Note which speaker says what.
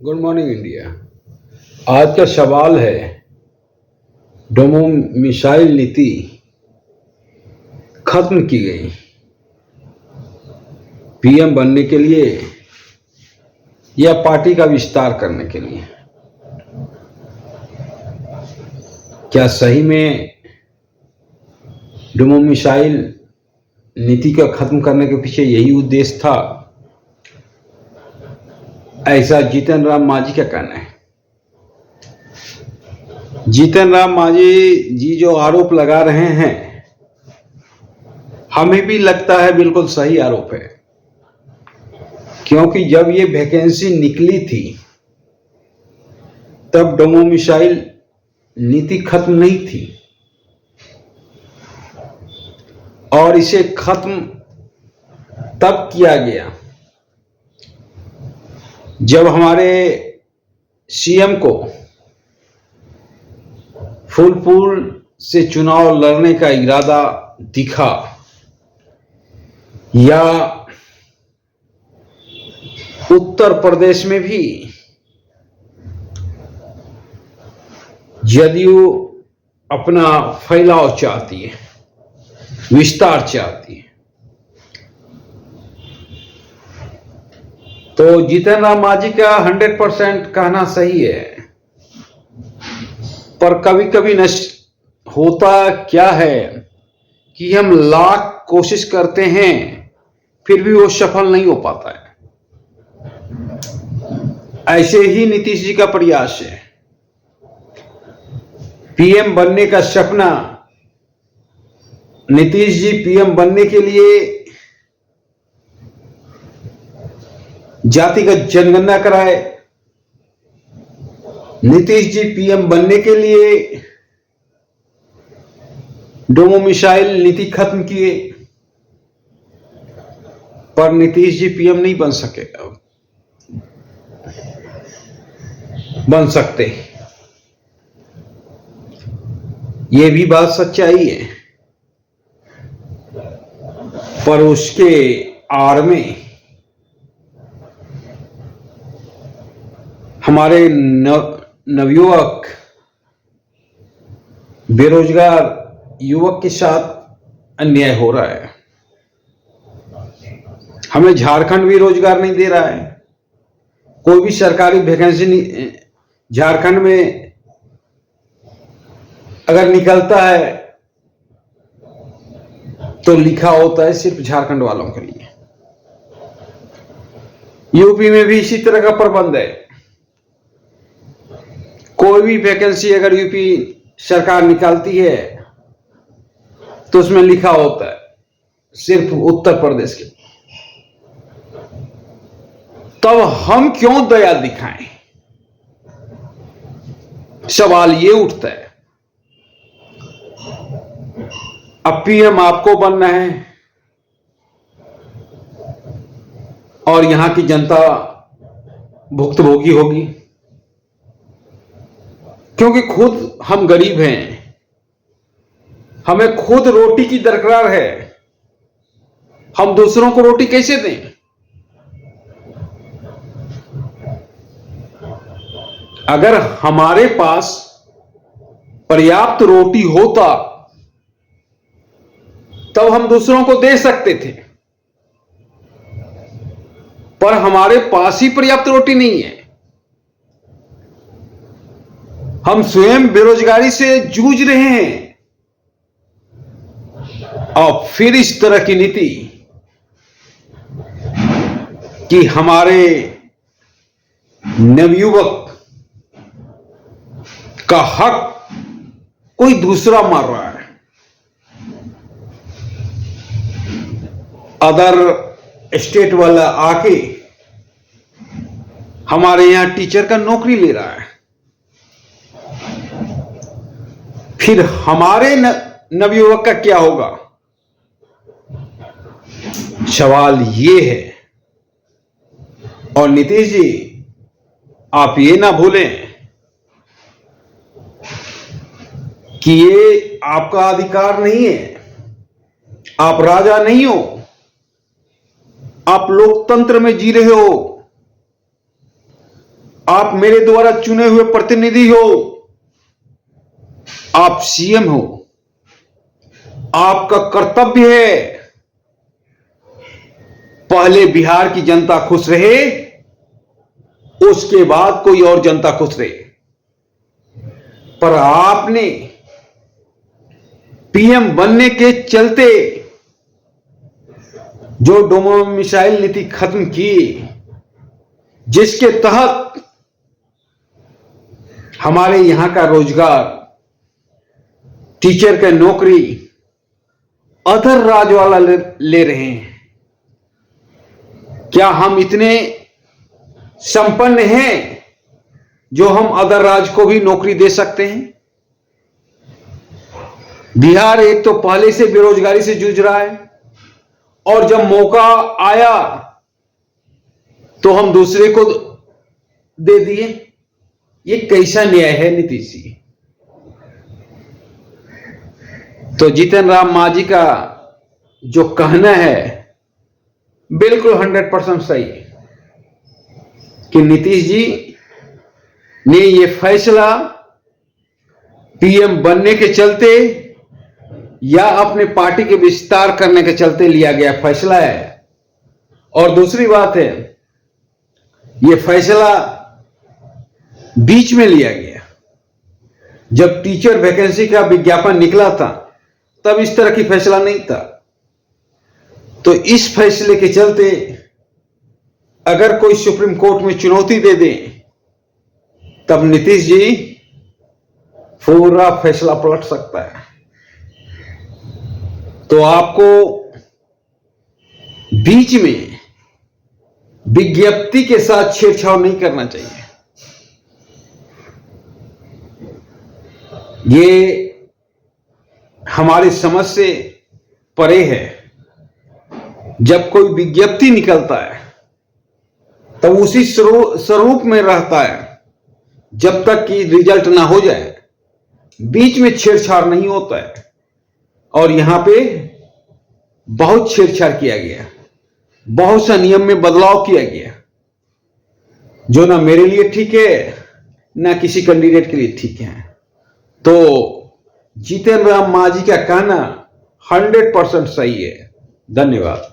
Speaker 1: Good morning India. आज का सवाल है, डोमो मिसाइल नीति खत्म की गई पीएम बनने के लिए या पार्टी का विस्तार करने के लिए। क्या सही में डोमो मिसाइल नीति का खत्म करने के पीछे यही उद्देश्य था? ऐसा जीतन राम मांझी का कहना है। जीतन राम मांझी जी जो आरोप लगा रहे हैं, हमें भी लगता है बिल्कुल सही आरोप है, क्योंकि जब ये वैकेंसी निकली थी तब डोमो मिसाइल नीति खत्म नहीं थी और इसे खत्म तब किया गया जब हमारे सीएम को फूलपुर से चुनाव लड़ने का इरादा दिखा या उत्तर प्रदेश में भी जदयू अपना फैलाव चाहती है, विस्तार चाहती है। तो जीतन राम मांझी का 100% कहना सही है, पर कभी कभी होता क्या है कि हम लाख कोशिश करते हैं फिर भी वो सफल नहीं हो पाता है। ऐसे ही नीतीश जी का प्रयास है। पीएम बनने का सपना, नीतीश जी पीएम बनने के लिए जातिगत जनगणना कराए, नीतीश जी पीएम बनने के लिए डोमो मिसाइल नीति खत्म किए, पर नीतीश जी पीएम नहीं बन सकते। ये भी बात सच्चाई है, पर उसके आड़ में हमारे नवयुवक, बेरोजगार युवक के साथ अन्याय हो रहा है। हमें झारखंड भी रोजगार नहीं दे रहा है। कोई भी सरकारी वैकेंसी झारखंड में अगर निकलता है तो लिखा होता है सिर्फ झारखंड वालों के लिए। यूपी में भी इसी तरह का प्रबंध है। कोई भी वैकेंसी अगर यूपी सरकार निकालती है तो उसमें लिखा होता है सिर्फ उत्तर प्रदेश के। तब हम क्यों दया दिखाएं? सवाल ये उठता है। अब पीएम आपको बनना है और यहां की जनता भुक्तभोगी होगी, क्योंकि खुद हम गरीब हैं, हमें खुद रोटी की दरकार है। हम दूसरों को रोटी कैसे दें? अगर हमारे पास पर्याप्त रोटी होता तब हम दूसरों को दे सकते थे, पर हमारे पास ही पर्याप्त रोटी नहीं है। हम स्वयं बेरोजगारी से जूझ रहे हैं और फिर इस तरह की नीति कि हमारे नवयुवक का हक कोई दूसरा मार रहा है। अदर स्टेट वाला आके हमारे यहां टीचर का नौकरी ले रहा है। फिर हमारे नवयुवक का क्या होगा? सवाल ये है। और नीतीश जी, आप ये ना भूलें कि ये आपका अधिकार नहीं है। आप राजा नहीं हो, आप लोकतंत्र में जी रहे हो। आप मेरे द्वारा चुने हुए प्रतिनिधि हो, आप सीएम हो, आपका कर्तव्य है पहले बिहार की जनता खुश रहे, उसके बाद कोई और जनता खुश रहे। पर आपने पीएम बनने के चलते जो डोमिसाइल नीति खत्म की, जिसके तहत हमारे यहां का रोजगार, टीचर का नौकरी अदर राज्य वाला ले रहे हैं। क्या हम इतने संपन्न हैं जो हम अदर राज्य को भी नौकरी दे सकते हैं? बिहार एक तो पहले से बेरोजगारी से जूझ रहा है, और जब मौका आया तो हम दूसरे को दे दिए। ये कैसा न्याय है नीतीश जी? तो जीतन राम मांझी का जो कहना है बिल्कुल 100% सही है कि नीतीश जी ने ये फैसला पीएम बनने के चलते या अपने पार्टी के विस्तार करने के चलते लिया गया फैसला है। और दूसरी बात है, ये फैसला बीच में लिया गया। जब टीचर वैकेंसी का विज्ञापन निकला था तब इस तरह की फैसला नहीं था। तो इस फैसले के चलते अगर कोई सुप्रीम कोर्ट में चुनौती दे दे तब नीतीश जी पूरा फैसला पलट सकता है। तो आपको बीच में विज्ञप्ति के साथ छेड़छाड़ नहीं करना चाहिए। ये हमारी समझ से परे है। जब कोई विज्ञप्ति निकलता है तब उसी स्वरूप में रहता है जब तक कि रिजल्ट ना हो जाए। बीच में छेड़छाड़ नहीं होता है। और यहां पे बहुत छेड़छाड़ किया गया, बहुत सा नियम में बदलाव किया गया जो ना मेरे लिए ठीक है ना किसी कैंडिडेट के लिए ठीक है। तो जीतन राम मांझी का कहना 100% सही है। धन्यवाद।